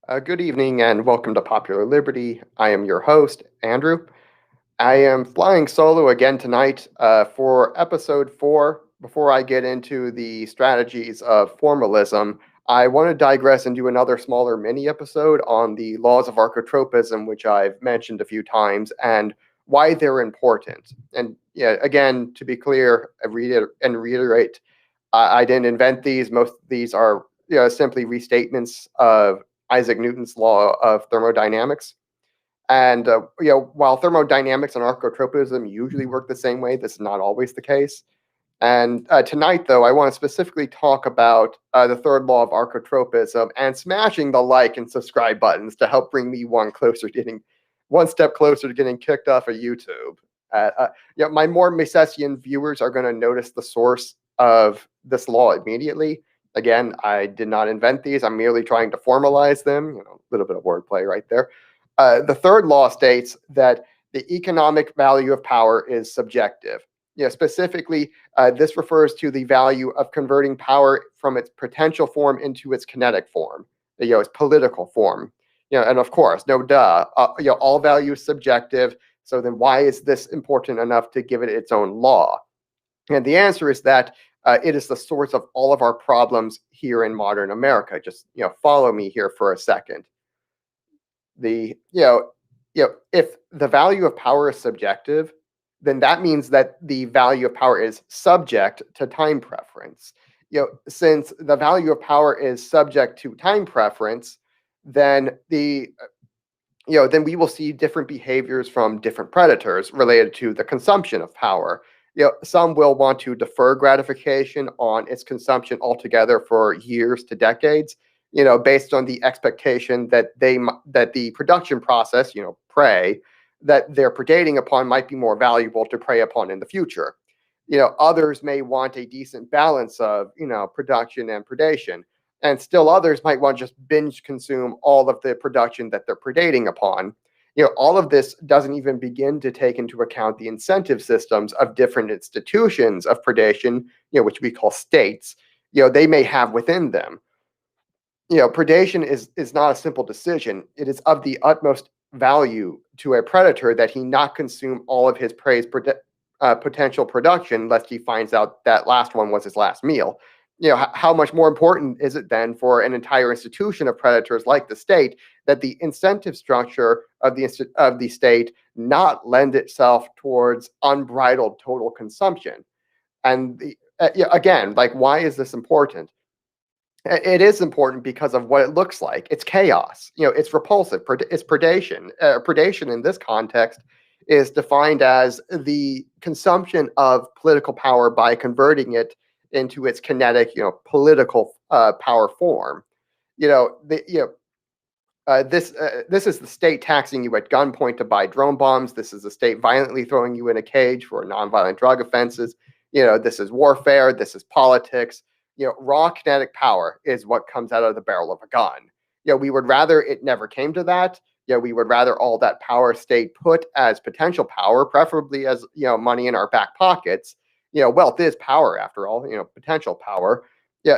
Good evening and welcome to Popular Liberty. I am your host, Andrew. I am flying solo again tonight for episode 4. Before I get into the strategies of formalism, I want to digress and do another smaller mini episode on the laws of archotropism, which I've mentioned a few times, and why they're important. And yeah, again, to be clear, I reiterate, I didn't invent these. Most of these are simply restatements of Isaac Newton's law of thermodynamics. And while thermodynamics and archotropism usually work the same way, this is not always the case. And tonight, though, I want to specifically talk about the third law of archotropism and smashing the like and subscribe buttons to help bring me one step closer to getting kicked off of YouTube. My more Misesian viewers are going to notice the source of this law immediately. Again, I did not invent these. I'm merely trying to formalize them. A little bit of wordplay right there. The third law states that the economic value of power is subjective. Specifically, this refers to the value of converting power from its potential form into its kinetic form, its political form. And of course, no duh, all value is subjective. So then why is this important enough to give it its own law? And the answer is that it is the source of all of our problems here in modern America. Just follow me here for a second. If the value of power is subjective, then that means that the value of power is subject to time preference. Since the value of power is subject to time preference, then then we will see different behaviors from different predators related to the consumption of power. Some will want to defer gratification on its consumption altogether for years to decades, based on the expectation that the production process, prey, that they're predating upon might be more valuable to prey upon in the future. Others may want a decent balance of, production and predation. And still others might want to just binge consume all of the production that they're predating upon. All of this doesn't even begin to take into account the incentive systems of different institutions of predation, which we call states, they may have within them. Predation is not a simple decision. It is of the utmost value to a predator that he not consume all of his prey's potential production, lest he finds out that last one was his last meal. How much more important is it then for an entire institution of predators like the state that the incentive structure of the state not lend itself towards unbridled total consumption? And again, why is this important? It is important because of what it looks like. It's chaos. It's repulsive. It's predation. Predation in this context is defined as the consumption of political power by converting it into its kinetic, political power form. This is the state taxing you at gunpoint to buy drone bombs. This is the state violently throwing you in a cage for nonviolent drug offenses. This is warfare. This is politics. Raw kinetic power is what comes out of the barrel of a gun. We would rather it never came to that. We would rather all that power stayed put as potential power, preferably as, money in our back pockets. Wealth is power after all, potential power.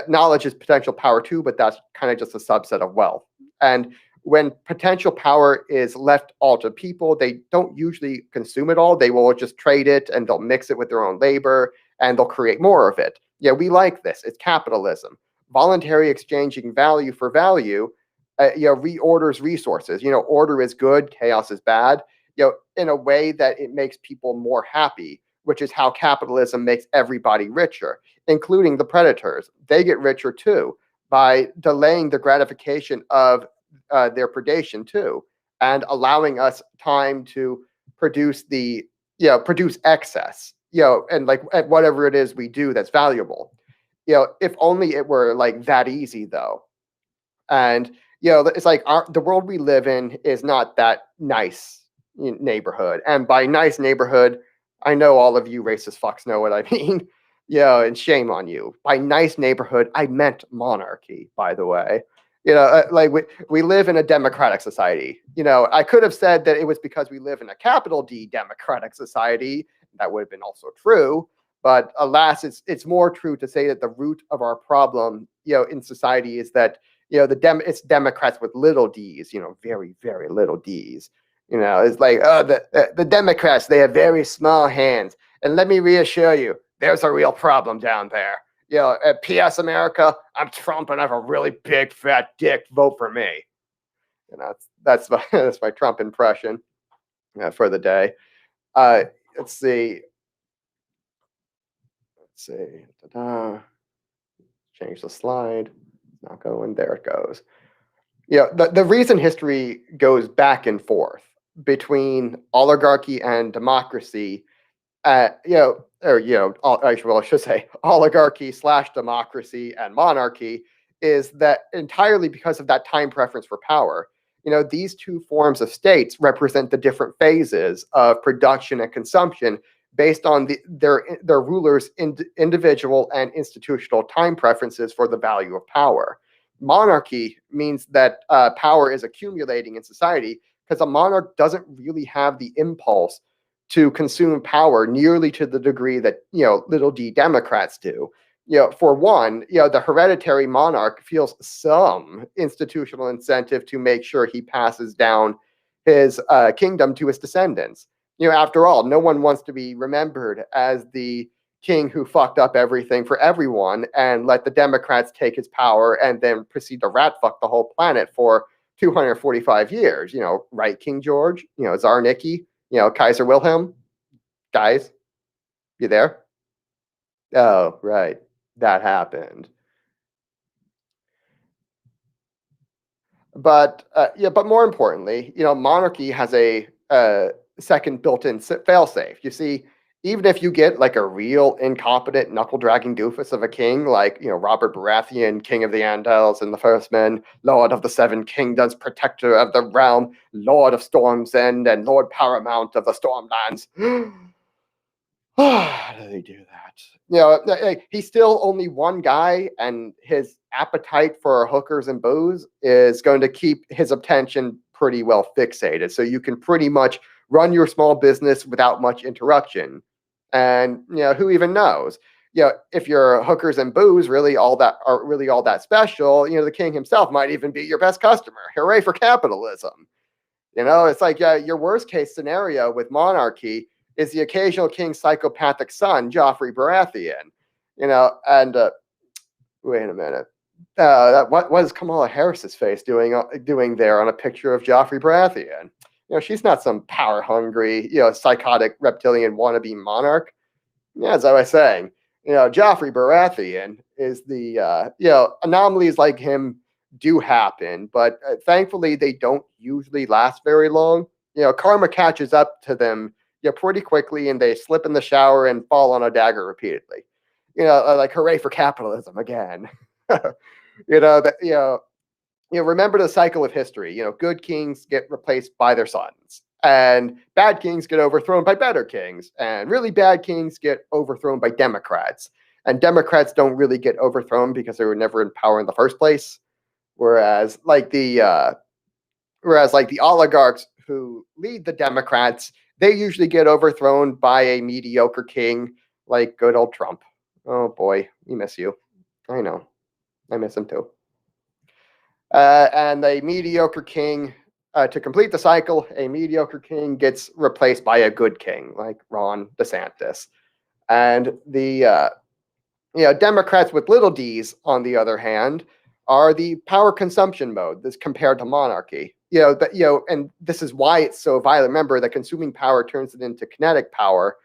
Knowledge is potential power too, but that's kind of just a subset of wealth. And when potential power is left all to people, they don't usually consume it all. They will just trade it and they'll mix it with their own labor and they'll create more of it. We like this. It's capitalism. Voluntary exchanging value for value, reorders resources. Order is good, chaos is bad, in a way that it makes people more happy, which is how capitalism makes everybody richer, including the predators. They get richer too by delaying the gratification of their predation too, and allowing us time to produce excess. And at whatever it is we do that's valuable. If only it were that easy though. And it's the world we live in is not that nice neighborhood. And by nice neighborhood, I know all of you racist fucks know what I mean. And shame on you. By nice neighborhood, I meant monarchy, by the way. We live in a democratic society. I could have said that it was because we live in a capital D democratic society. That would have been also true. But alas, it's more true to say that the root of our problem, in society is that it's Democrats with little d's, very, very little d's. It's like, oh, the Democrats, they have very small hands. And let me reassure you, there's a real problem down there. At PS America, I'm Trump and I have a really big fat dick. Vote for me. That's my Trump impression for the day. Let's see. Ta-da. Change the slide. It's not going. There it goes. The reason history goes back and forth between oligarchy and democracy, I should say oligarchy / democracy and monarchy, is that entirely because of that time preference for power. These two forms of states represent the different phases of production and consumption based on their rulers' individual and institutional time preferences for the value of power. Monarchy means that power is accumulating in society because a monarch doesn't really have the impulse to consume power nearly to the degree that little d Democrats do. For one, the hereditary monarch feels some institutional incentive to make sure he passes down his kingdom to his descendants. After all, no one wants to be remembered as the king who fucked up everything for everyone and let the Democrats take his power and then proceed to rat fuck the whole planet for 245 years. Right, King George? Tsar Nicky? Kaiser Wilhelm? Guys, you there? Oh, right. That happened. But but more importantly, monarchy has a second built-in failsafe. You see, even if you get like a real incompetent knuckle-dragging doofus of a king, like Robert Baratheon, King of the Andals and the First Men, Lord of the Seven Kingdoms, Protector of the Realm, Lord of Storm's End, and Lord Paramount of the Stormlands. How do they do that? He's still only one guy, and his appetite for hookers and booze is going to keep his attention pretty well fixated. So you can pretty much run your small business without much interruption. And who even knows? If your hookers and booze really all that special, the king himself might even be your best customer. Hooray for capitalism! It's like your worst case scenario with monarchy is the occasional king's psychopathic son, Joffrey Baratheon. And wait a minute. What is Kamala Harris's face doing there on a picture of Joffrey Baratheon? She's not some power-hungry, psychotic reptilian wannabe monarch. As I was saying, Joffrey Baratheon is the, anomalies like him do happen, but thankfully they don't usually last very long. Karma catches up to them pretty quickly, and they slip in the shower and fall on a dagger repeatedly. Like hooray for capitalism again. Remember the cycle of history. Good kings get replaced by their sons, and bad kings get overthrown by better kings, and really bad kings get overthrown by Democrats. And Democrats don't really get overthrown because they were never in power in the first place. Whereas the oligarchs who lead the Democrats, they usually get overthrown by a mediocre king like good old Trump. Oh boy, we miss you. I know. I miss him too. And a mediocre king, to complete the cycle, a mediocre king gets replaced by a good king like Ron DeSantis. And the Democrats with little d's, on the other hand, are the power consumption mode that's compared to monarchy. And this is why it's so violent. Remember that consuming power turns it into kinetic power,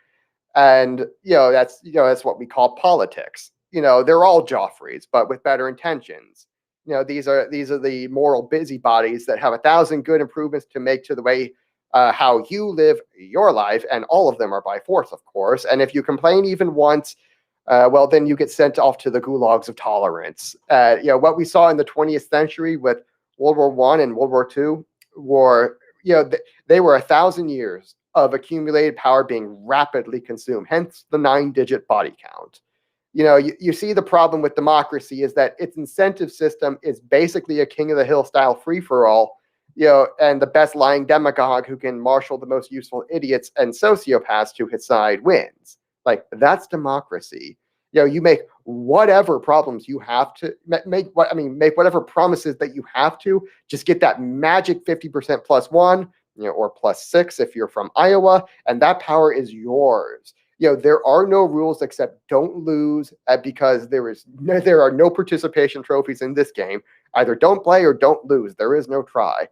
and that's what we call politics. They're all Joffreys, but with better intentions. These are the moral busybodies that have 1,000 good improvements to make to the way how you live your life, and all of them are by force, of course. And if you complain even once, well, then you get sent off to the gulags of tolerance. What we saw in the 20th century with World War I and World War II were, they were 1,000 years of accumulated power being rapidly consumed, hence the 9-digit body count. You see the problem with democracy is that its incentive system is basically a king of the hill style free-for-all, and the best lying demagogue who can marshal the most useful idiots and sociopaths to his side wins. Like, that's democracy. You make whatever problems you have to make whatever promises that you have to, just get that magic 50% plus one, or plus 6 if you're from Iowa, and that power is yours. There are no rules except don't lose, because there are no participation trophies in this game. Either don't play or don't lose. There is no try.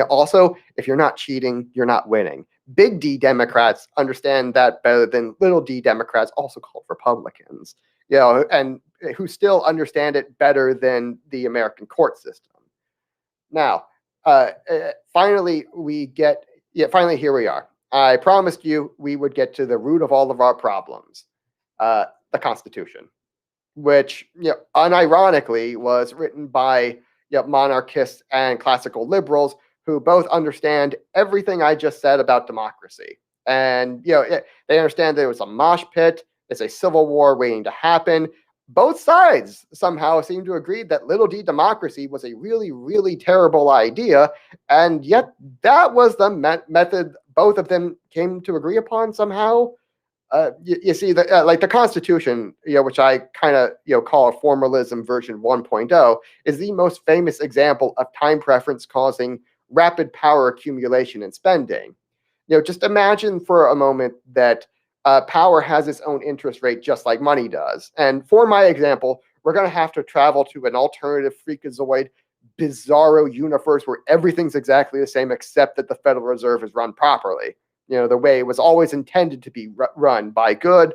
Also, if you're not cheating, you're not winning. Big D Democrats understand that better than little d Democrats, also called Republicans, and who still understand it better than the American court system. Now, finally, here we are. I promised you we would get to the root of all of our problems, the Constitution, which, unironically, was written by monarchists and classical liberals who both understand everything I just said about democracy. And, they understand that it was a mosh pit, it's a civil war waiting to happen. Both sides somehow seem to agree that little d democracy was a really, really terrible idea, and yet that was the method both of them came to agree upon somehow. You see, like the Constitution, which I kind of call a formalism version 1.0, is the most famous example of time preference causing rapid power accumulation and spending. Just imagine for a moment that power has its own interest rate just like money does. And for my example, we're going to have to travel to an alternative freakazoid, bizarro universe where everything's exactly the same except that the Federal Reserve is run properly. The way it was always intended to be run by good,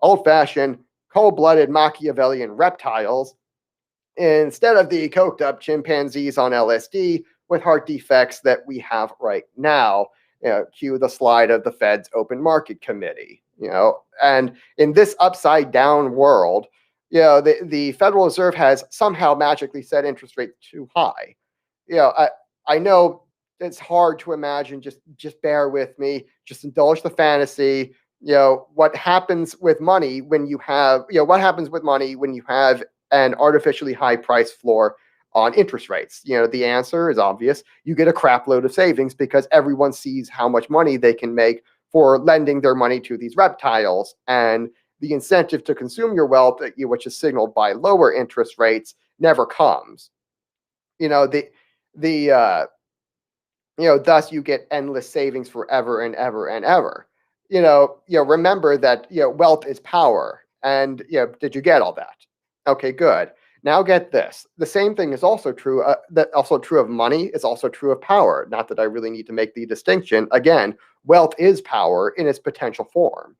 old-fashioned, cold-blooded Machiavellian reptiles instead of the coked-up chimpanzees on LSD with heart defects that we have right now. Cue the slide of the Fed's Open Market Committee. And in this upside-down world, the Federal Reserve has somehow magically set interest rates too high. I know it's hard to imagine. Just bear with me. Just indulge the fantasy. What happens with money when you have an artificially high price floor on interest rates? The answer is obvious. You get a crap load of savings because everyone sees how much money they can make for lending their money to these reptiles, and the incentive to consume your wealth, which is signaled by lower interest rates, never comes. Thus you get endless savings forever and ever and ever. Remember that wealth is power, and did you get all that? Okay, good. Now get this. The same thing is also true. True of money. It's also true of power. Not that I really need to make the distinction. Again, wealth is power in its potential form.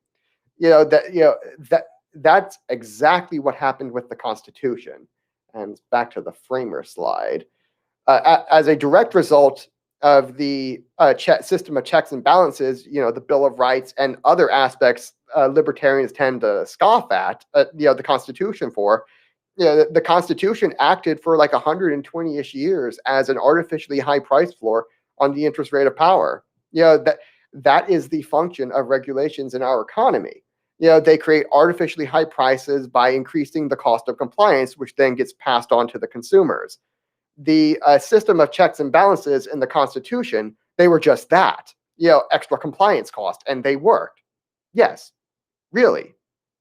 That's exactly what happened with the Constitution. And back to the framer slide. As a direct result of the system of checks and balances, the Bill of Rights and other aspects libertarians tend to scoff at, the Constitution for. The Constitution acted for like 120-ish years as an artificially high price floor on the interest rate of power. That is the function of regulations in our economy. They create artificially high prices by increasing the cost of compliance, which then gets passed on to the consumers. The system of checks and balances in the Constitution, they were just that, extra compliance cost, and they worked. Yes, really,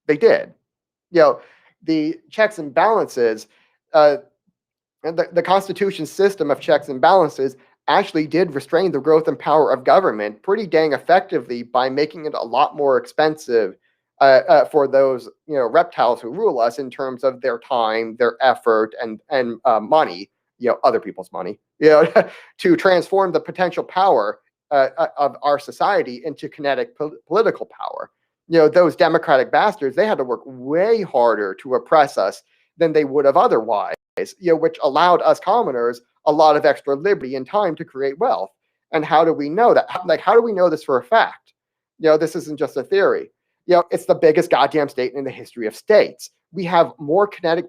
they did. The checks and balances, the Constitution's system of checks and balances actually did restrain the growth and power of government pretty dang effectively by making it a lot more expensive for those reptiles who rule us in terms of their time, their effort, and money, other people's money, to transform the potential power of our society into kinetic political power. Those democratic bastards, they had to work way harder to oppress us than they would have otherwise, which allowed us commoners a lot of extra liberty and time to create wealth. And how do we know that? How do we know this for a fact? This isn't just a theory. It's the biggest goddamn state in the history of states. We have more kinetic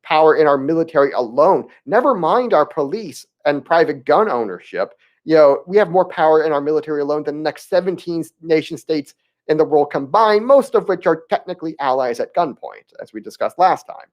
power in our military alone. Never mind our police and private gun ownership. We have more power in our military alone than the next 17 nation states in the world combined, most of which are technically allies at gunpoint, as we discussed last time.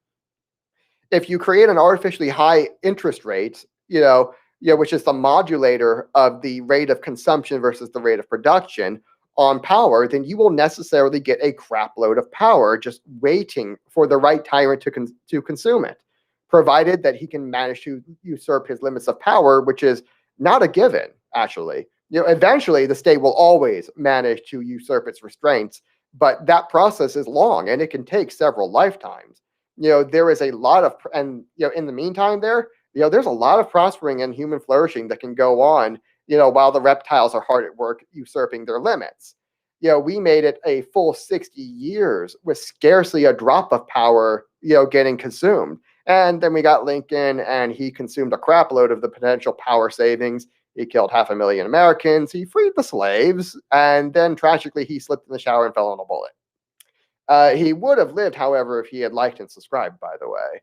If you create an artificially high interest rate, which is the modulator of the rate of consumption versus the rate of production, on power, then you will necessarily get a crap load of power just waiting for the right tyrant to consume it, provided that he can manage to usurp his limits of power, which is not a given, actually. Eventually the state will always manage to usurp its restraints, but that process is long and it can take several lifetimes. There is a lot of, and in the meantime there's a lot of prospering and human flourishing that can go on, while the reptiles are hard at work usurping their limits. We made it a full 60 years with scarcely a drop of power, getting consumed. And then we got Lincoln, and he consumed a crap load of the potential power savings. He killed 500,000 Americans. He freed the slaves. And then tragically, he slipped in the shower and fell on a bullet. He would have lived, however, if he had liked and subscribed, by the way.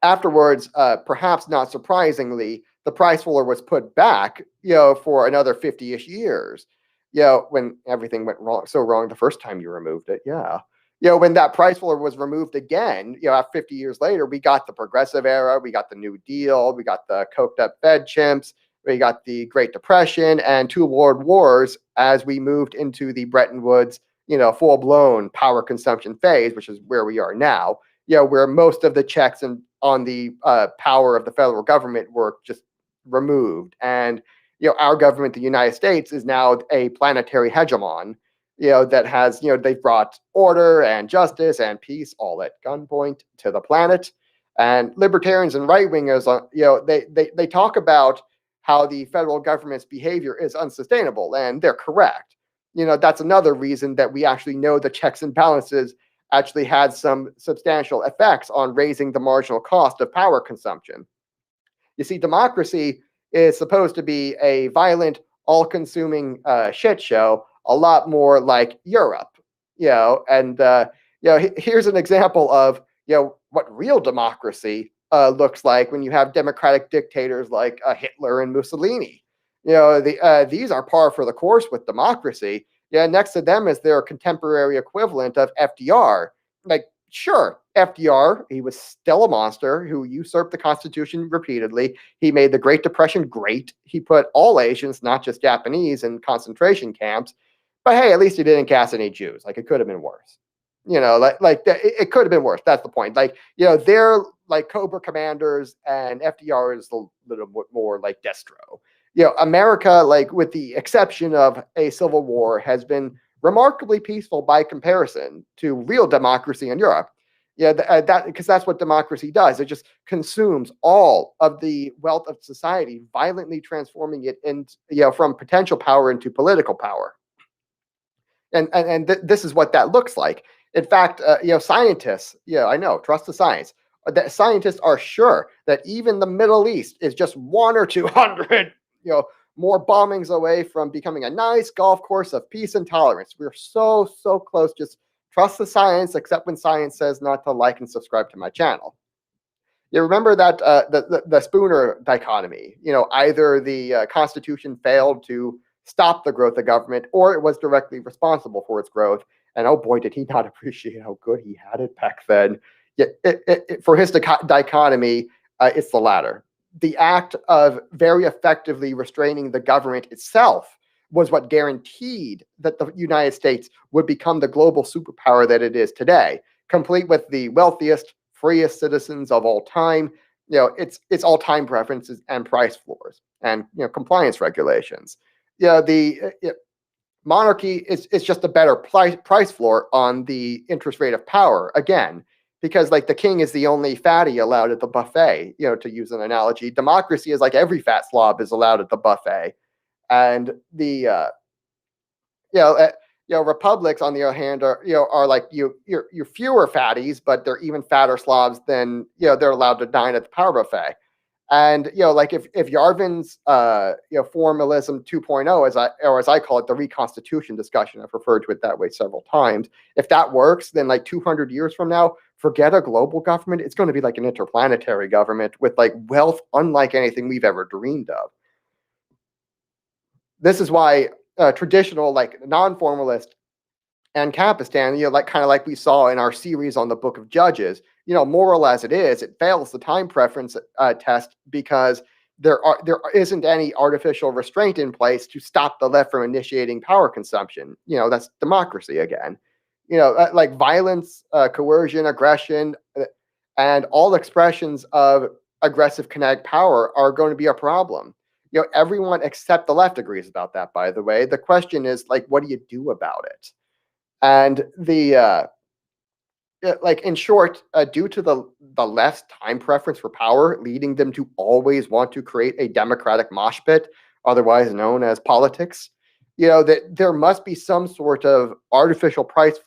Afterwards, perhaps not surprisingly, the price floor was put back, for another 50-ish years, when everything went wrong the first time you removed it. When that price floor was removed again, 50 years later, we got the Progressive Era, we got the New Deal, we got the coked up Fed chimps, we got the Great Depression and 2 world wars as we moved into the Bretton Woods, full-blown power consumption phase, which is where we are now, where most of the checks on the power of the federal government were just removed. And, our government, the United States, is now a planetary hegemon, that has, they've brought order and justice and peace all at gunpoint to the planet. And libertarians and right-wingers, they talk about how the federal government's behavior is unsustainable, and they're correct. That's another reason that we actually know the checks and balances actually had some substantial effects on raising the marginal cost of power consumption. You see, democracy is supposed to be a violent, all-consuming shit show, a lot more like Europe, and here's an example of what real democracy looks like when you have democratic dictators like Hitler and Mussolini. These are par for the course with democracy. Next to them is their contemporary equivalent of FDR. Like, sure, FDR, he was still a monster who usurped the Constitution repeatedly. He made the Great Depression great. He put all Asians, not just Japanese, in concentration camps. But hey, at least he didn't cast any Jews. Like, it could have been worse. It could have been worse. That's the point. They're like Cobra commanders, and FDR is a little bit more like Destro. America, with the exception of a civil war, has been remarkably peaceful by comparison to real democracy in Europe. Because that's what democracy does. It just consumes all of the wealth of society, violently transforming it into, from potential power into political power. And this is what that looks like. In fact, scientists, I know, trust the science. That scientists are sure that even the Middle East is just 1 or 200, more bombings away from becoming a nice golf course of peace and tolerance. We're so close. Just trust the science, except when science says not to like and subscribe to my channel. You remember that the Spooner dichotomy? Either the Constitution failed to stop the growth of government, or it was directly responsible for its growth. And oh boy, did he not appreciate how good he had it back then. For his dichotomy, it's the latter. The act of very effectively restraining the government itself was what guaranteed that the United States would become the global superpower that it is today, complete with the wealthiest, freest citizens of all time. It's all time preferences and price floors and compliance regulations. Monarchy is just a better price floor on the interest rate of power, again, because the king is the only fatty allowed at the buffet, to use an analogy. Democracy is like every fat slob is allowed at the buffet. And the republics, on the other hand, are like you're fewer fatties, but they're even fatter slobs than they're allowed to dine at the power buffet. And if Yarvin's formalism 2.0, as I call it, the reconstitution discussion, I've referred to it that way several times. If that works, then 200 years from now, forget a global government. It's going to be like an interplanetary government with wealth unlike anything we've ever dreamed of. This is why traditional non-formalist Ancapistan, kind of like we saw in our series on the Book of Judges, moral as it is, it fails the time preference test because there isn't any artificial restraint in place to stop the left from initiating power consumption. That's democracy again. Like violence, coercion, aggression, and all expressions of aggressive kinetic power are going to be a problem. Everyone except the left agrees about that, by the way. The question is, like, what do you do about it? And like, in short, due to the left's time preference for power, leading them to always want to create a democratic mosh pit, otherwise known as politics, that there must be some sort of artificial price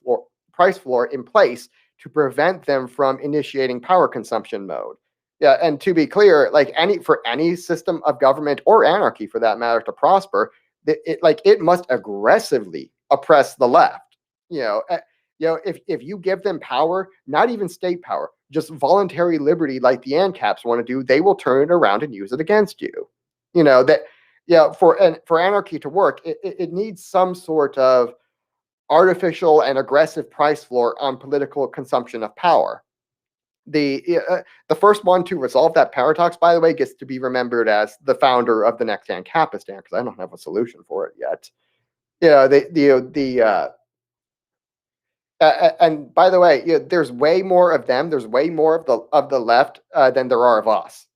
floor in place to prevent them from initiating power consumption mode. Yeah, and to be clear, like for any system of government or anarchy for that matter to prosper, it must aggressively oppress the left. If you give them power, not even state power, just voluntary liberty like the Ancaps want to do, they will turn it around and use it against you. For anarchy to work, it needs some sort of artificial and aggressive price floor on political consumption of power. The first one to resolve that paradox, by the way, gets to be remembered as the founder of the next Ancapistan, because I don't have a solution for it yet. And by the way, there's way more of them. There's way more of the left than there are of us.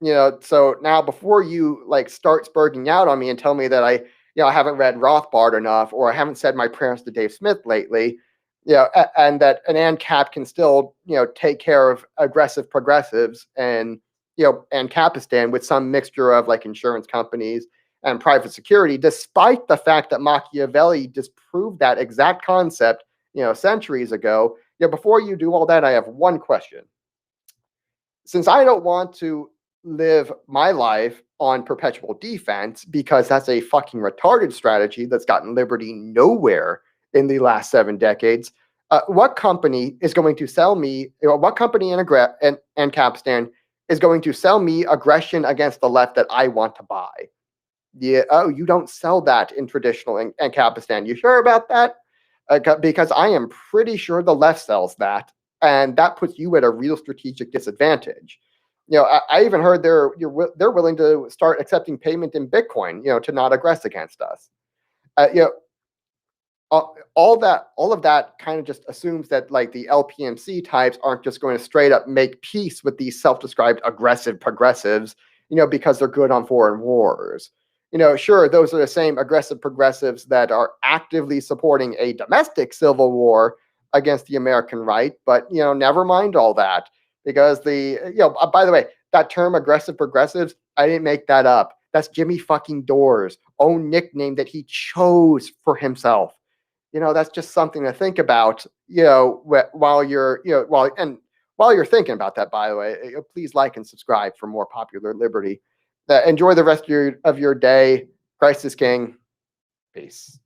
So now before you like start spurging out on me and tell me that I haven't read Rothbard enough, or I haven't said my prayers to Dave Smith lately, and that an ANCAP can still take care of aggressive progressives and Ancapistan with some mixture of like insurance companies and private security, despite the fact that Machiavelli disproved that exact concept centuries ago. Before you do all that, I have one question. Since I don't want to live my life on perpetual defense, because that's a fucking retarded strategy that's gotten liberty nowhere in the last 7 decades, what company is going to sell me, what company in Ancapistan is going to sell me aggression against the left that I want to buy? You don't sell that in traditional Ancapistan. You sure about that? Because I am pretty sure the left sells that, and that puts you at a real strategic disadvantage. I even heard they're willing to start accepting payment in Bitcoin, to not aggress against us. All of that kind of just assumes that like the LPMC types aren't just going to straight up make peace with these self-described aggressive progressives, because they're good on foreign wars. Sure, those are the same aggressive progressives that are actively supporting a domestic civil war against the American right, but never mind all that, because by the way, that term aggressive progressives, I didn't make that up. That's Jimmy fucking Dore's own nickname that he chose for himself. That's just something to think about, while you're thinking about that, by the way, please like and subscribe for more popular liberty. Enjoy the rest of your day. Christ is King. Peace.